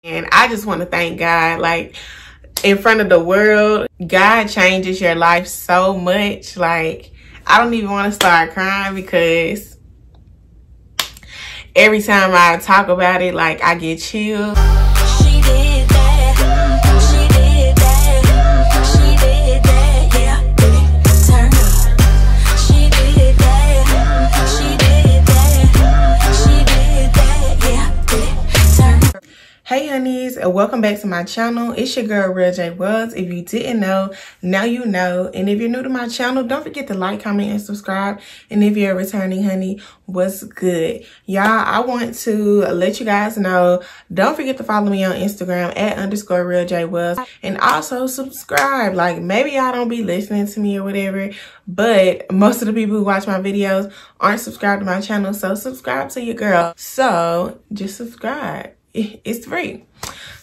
And I just want to thank God, like, in front of the world. God changes your life so much. Like, I don't even want to start crying because every time I talk about it, like, I get chills. Hey honeys, and welcome back to my channel. It's your girl Real J Wells. If you didn't know, now you know. And if you're new to my channel, don't forget to like, comment, and subscribe. And if you're a returning honey, what's good? Y'all, I want to let you guys know, don't forget to follow me on Instagram at _Real J Wells. And also subscribe. Like, maybe y'all don't be listening to me or whatever, but most of the people who watch my videos aren't subscribed to my channel. So subscribe to your girl. So just subscribe. It's free.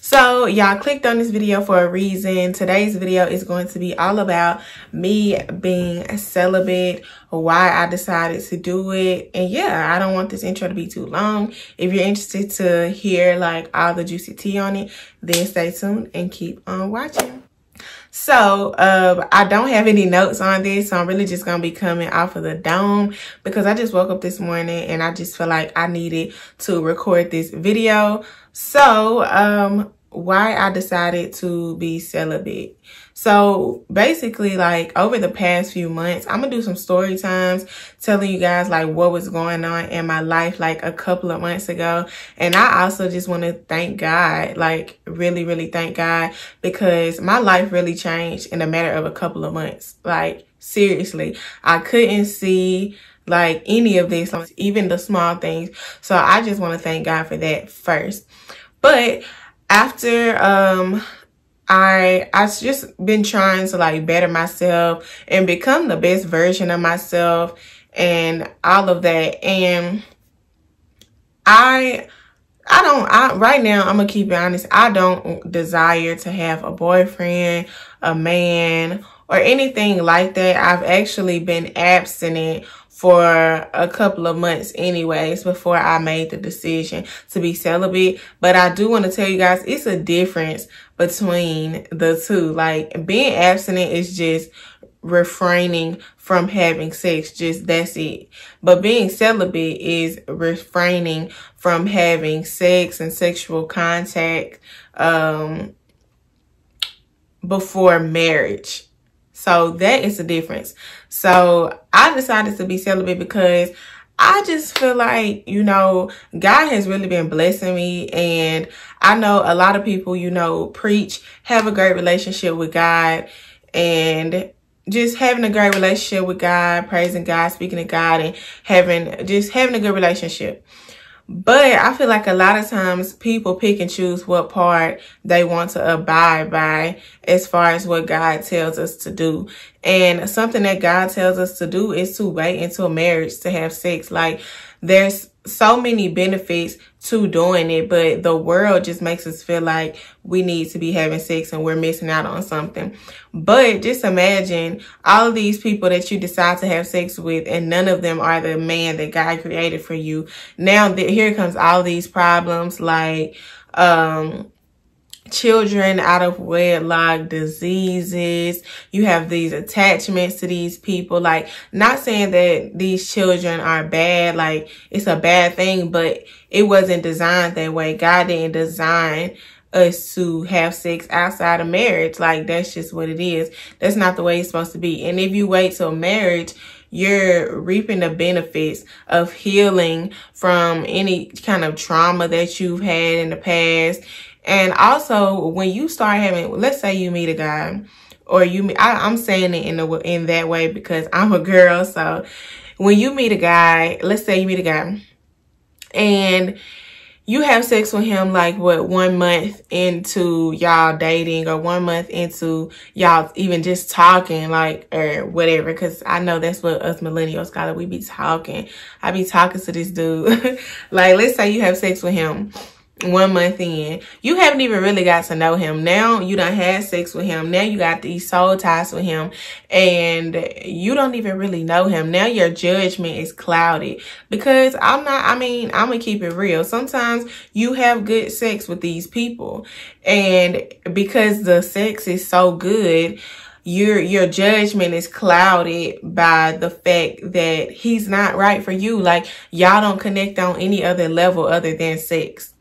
So y'all clicked on this video for a reason. Today's video is going to be all about me being celibate, why I decided to do it. And yeah, I don't want this intro to be too long. If you're interested to hear like all the juicy tea on it, then stay tuned and keep on watching. So I don't have any notes on this, so I'm really just gonna be coming off of the dome because I just woke up this morning and I just feel like I needed to record this video. So why I decided to be celibate. So basically, like, over the past few months, I'm gonna do some story times telling you guys like what was going on in my life like a couple of months ago. And I also just want to thank God, like really thank God, because my life really changed in a matter of a couple of months. Like, seriously, I couldn't see like any of this, even the small things. So I just want to thank God for that first. But after I just been trying to like better myself and become the best version of myself and all of that. And I right now, I'm gonna keep it honest, I don't desire to have a boyfriend, a man, or anything like that. I've actually been abstinent for a couple of months anyways before I made the decision to be celibate. But I do want to tell you guys, it's a difference between the two. Like, being abstinent is just refraining from having sex, just that's it. But being celibate is refraining from having sex and sexual contact before marriage. So that is the difference. So I decided to be celibate because I just feel like, you know, God has really been blessing me. And I know a lot of people, you know, preach, have a great relationship with God, and just having a great relationship with God, praising God, speaking to God, and having a good relationship. But I feel like a lot of times people pick and choose what part they want to abide by as far as what God tells us to do. And something that God tells us to do is to wait until marriage to have sex. Like, there's so many benefits to doing it, but the world just makes us feel like we need to be having sex and we're missing out on something. But just imagine all of these people that you decide to have sex with, and none of them are the man that God created for you. Now here comes all these problems like children out of wedlock, diseases. You have these attachments to these people. Like, not saying that these children are bad, like it's a bad thing, but it wasn't designed that way. God didn't design us to have sex outside of marriage. Like, that's just what it is. That's not the way it's supposed to be. And if you wait till marriage, you're reaping the benefits of healing from any kind of trauma that you've had in the past. And also, when you start having, let's say you meet a guy, or I'm saying it in that way because I'm a girl. So when you meet a guy, let's say you meet a guy and you have sex with him, like, what, 1 month into y'all dating, or 1 month into y'all even just talking, like, or whatever. Because I know that's what us millennials call it. We be talking. I be talking to this dude. Like, let's say you have sex with him 1 month in. You haven't even really got to know him. Now you done had sex with him. Now you got these soul ties with him, and you don't even really know him. Now your judgment is clouded, because I'm gonna keep it real. Sometimes you have good sex with these people, and because the sex is so good, your judgment is clouded by the fact that he's not right for you. Like, y'all don't connect on any other level other than sex.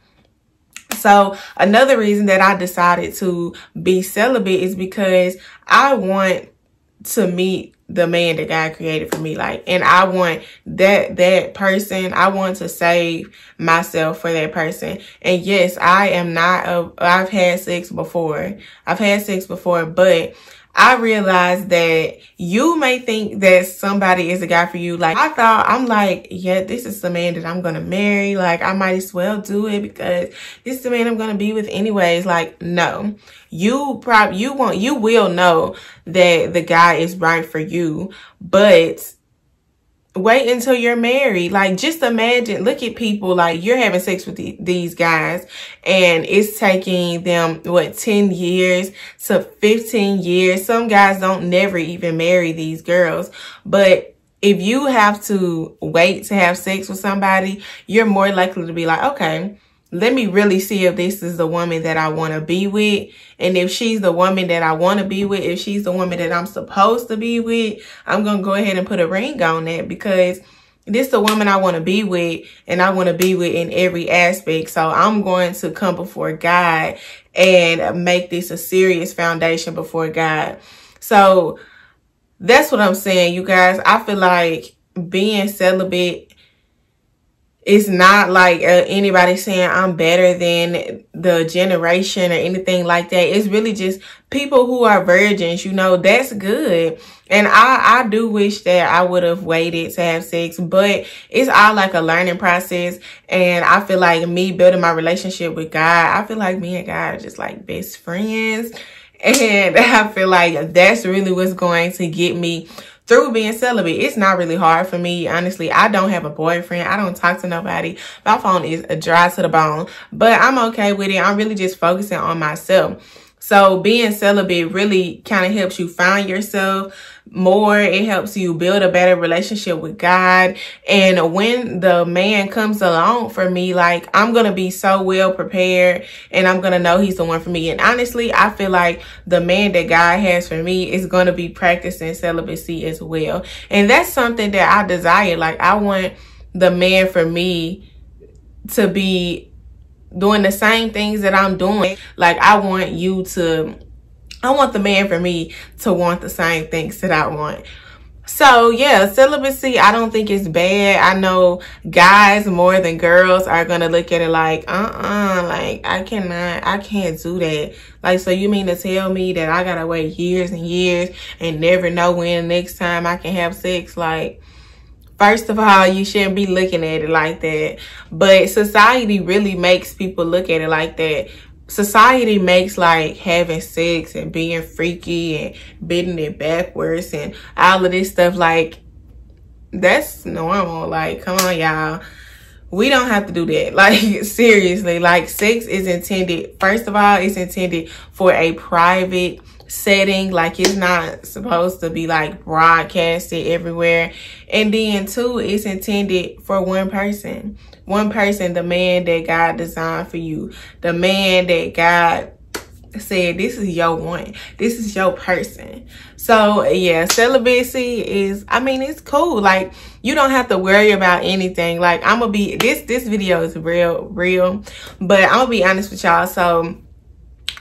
So another reason that I decided to be celibate is because I want to meet the man that God created for me. Like, and I want that person. I want to save myself for that person. And yes, I've had sex before. But I realized that you may think that somebody is a guy for you. Like, I'm like, yeah, this is the man that I'm going to marry. Like, I might as well do it because this is the man I'm going to be with anyways. Like, no, you will know that the guy is right for you, but wait until you're married. Like, just imagine, look at people, like, you're having sex with these guys, and it's taking them, 10 years to 15 years. Some guys don't never even marry these girls. But if you have to wait to have sex with somebody, you're more likely to be like, okay, let me really see if this is the woman that I want to be with. And if she's the woman that I want to be with, if she's the woman that I'm supposed to be with, I'm going to go ahead and put a ring on that, because this is the woman I want to be with, and I want to be with in every aspect. So I'm going to come before God and make this a serious foundation before God. So that's what I'm saying, you guys. I feel like being celibate, it's not like anybody saying I'm better than the generation or anything like that. It's really just people who are virgins, you know, that's good. And I do wish that I would have waited to have sex, but it's all like a learning process. And I feel like me building my relationship with God, I feel like me and God are just like best friends. And I feel like that's really what's going to get me through being celibate. It's not really hard for me, honestly. I don't have a boyfriend. I don't talk to nobody. My phone is dry to the bone, but I'm okay with it. I'm really just focusing on myself. So being celibate really kind of helps you find yourself more. It helps you build a better relationship with God. And when the man comes along for me, like, I'm going to be so well prepared, and I'm going to know he's the one for me. And honestly, I feel like the man that God has for me is going to be practicing celibacy as well. And that's something that I desire. Like, I want the man for me to be doing the same things that I'm doing. Like, I want the man for me to want the same things that I want. So yeah, celibacy, I don't think it's bad. I know guys more than girls are gonna look at it like, like, I can't do that. Like, so you mean to tell me that I gotta wait years and years and never know when next time I can have sex? Like, first of all, you shouldn't be looking at it like that. But society really makes people look at it like that. Society makes like having sex and being freaky and bending it backwards and all of this stuff, like, that's normal. Like, come on, y'all. We don't have to do that. Like, seriously, like, sex is intended, first of all, it's intended for a private setting. Like, it's not supposed to be like broadcasted everywhere. And then two, it's intended for one person, the man that God designed for you, the man that God said, this is your one, this is your person. So yeah, celibacy is, I mean, it's cool. Like, you don't have to worry about anything. Like, I'm gonna be, this video is real, but I'm gonna be honest with y'all. So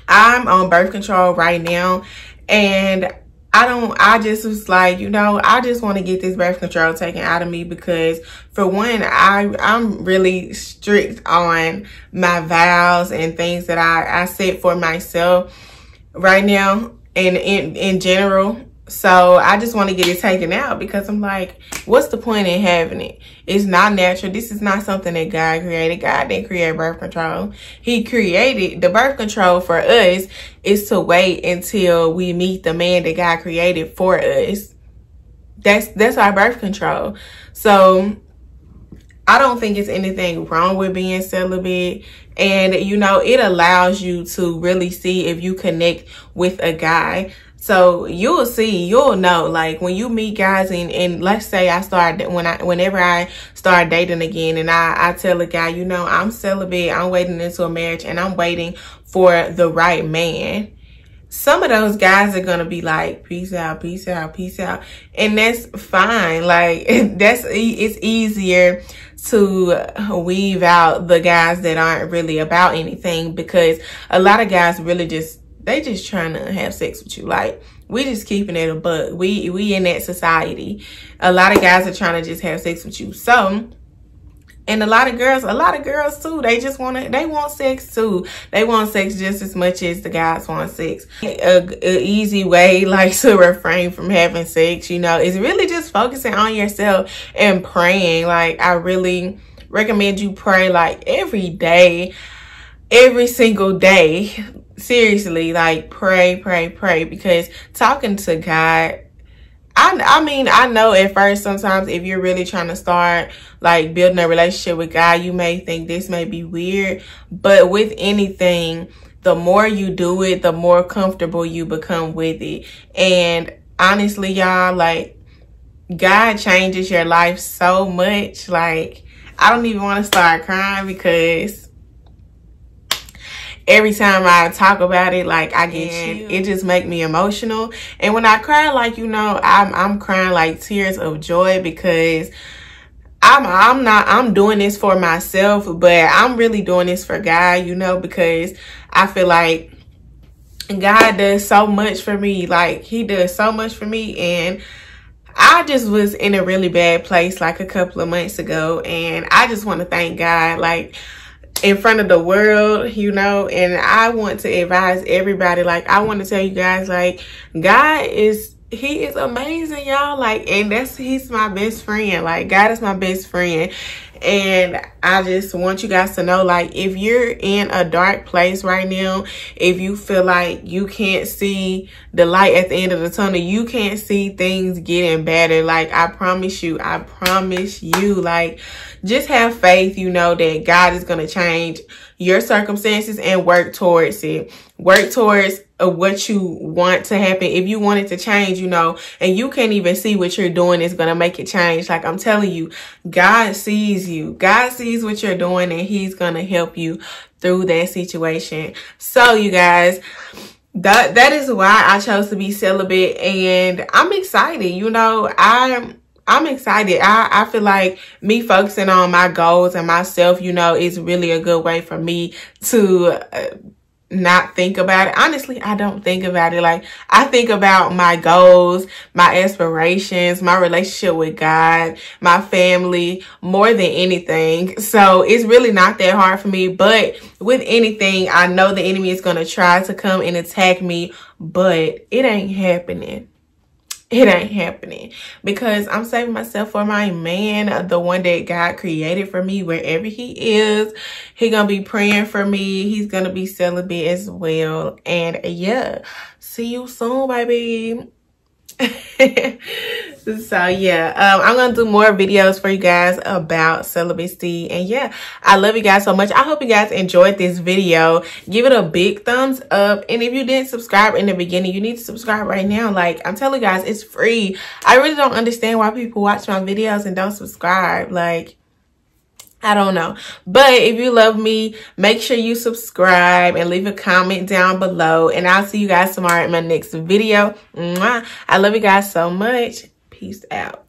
I'm on birth control right now, and I just was like, you know, I just want to get this birth control taken out of me, because for one, I'm really strict on my vows and things that I set for myself right now and in general. So I just want to get it taken out, because I'm like, what's the point in having it? It's not natural. This is not something that God created. God didn't create birth control. He created the birth control for us is to wait until we meet the man that God created for us. That's our birth control. So I don't think it's anything wrong with being celibate. And, you know, it allows you to really see if you connect with a guy. So you'll see, you'll know, like when you meet guys and let's say whenever I start dating again and I tell a guy, you know, I'm celibate, I'm waiting into a marriage and I'm waiting for the right man. Some of those guys are going to be like, peace out, peace out, peace out. And that's fine. Like it's easier to weave out the guys that aren't really about anything, because a lot of guys really they just trying to have sex with you. Like, we just keeping it a buck. We in that society. A lot of guys are trying to just have sex with you. So, and a lot of girls too, they want sex too. They want sex just as much as the guys want sex. A easy way, like, to refrain from having sex, you know, is really just focusing on yourself and praying. Like, I really recommend you pray, like, every day, every single day. Seriously, like, pray, because talking to God, I mean, I know at first sometimes if you're really trying to start like building a relationship with God, you may think this may be weird, but with anything, the more you do it, the more comfortable you become with it. And honestly, y'all, like, God changes your life so much. Like, I don't even want to start crying because every time I talk about it, like, it just make me emotional. And when I cry, like, you know, I'm crying like tears of joy, because I'm doing this for myself, but I'm really doing this for God, you know, because I feel like God does so much for me. Like, he does so much for me. And I just was in a really bad place like a couple of months ago, and I just want to thank God, like, in front of the world, you know. And I want to advise everybody, like, I want to tell you guys, like, God he is amazing, y'all. Like, and he's my best friend. Like, God is my best friend. And I just want you guys to know, like, if you're in a dark place right now, if you feel like you can't see the light at the end of the tunnel, you can't see things getting better, like, I promise you, like, just have faith, you know, that God is going to change your circumstances and work towards it. Work towards what you want to happen. If you want it to change, you know, and you can't even see what you're doing is going to make it change. Like, I'm telling you, God sees you. God sees what you're doing, and he's going to help you through that situation. So, you guys, that is why I chose to be celibate, and I'm excited. You know, I'm excited. I feel like me focusing on my goals and myself, you know, is really a good way for me to not think about it. Honestly, I don't think about it. Like, I think about my goals, my aspirations, my relationship with God, my family, more than anything. So it's really not that hard for me. But with anything, I know the enemy is going to try to come and attack me, but it ain't happening. It ain't happening, because I'm saving myself for my man, the one that God created for me. Wherever he is, he gonna be praying for me. He's gonna be celibate as well. And yeah, see you soon, baby. So yeah, I'm gonna do more videos for you guys about celibacy. And yeah, I love you guys so much. I hope you guys enjoyed this video. Give it a big thumbs up, and if you didn't subscribe in the beginning, you need to subscribe right now. Like, I'm telling you guys, it's free. I really don't understand why people watch my videos and don't subscribe. Like, I don't know. But if you love me, make sure you subscribe and leave a comment down below. And I'll see you guys tomorrow in my next video. Mwah. I love you guys so much. Peace out.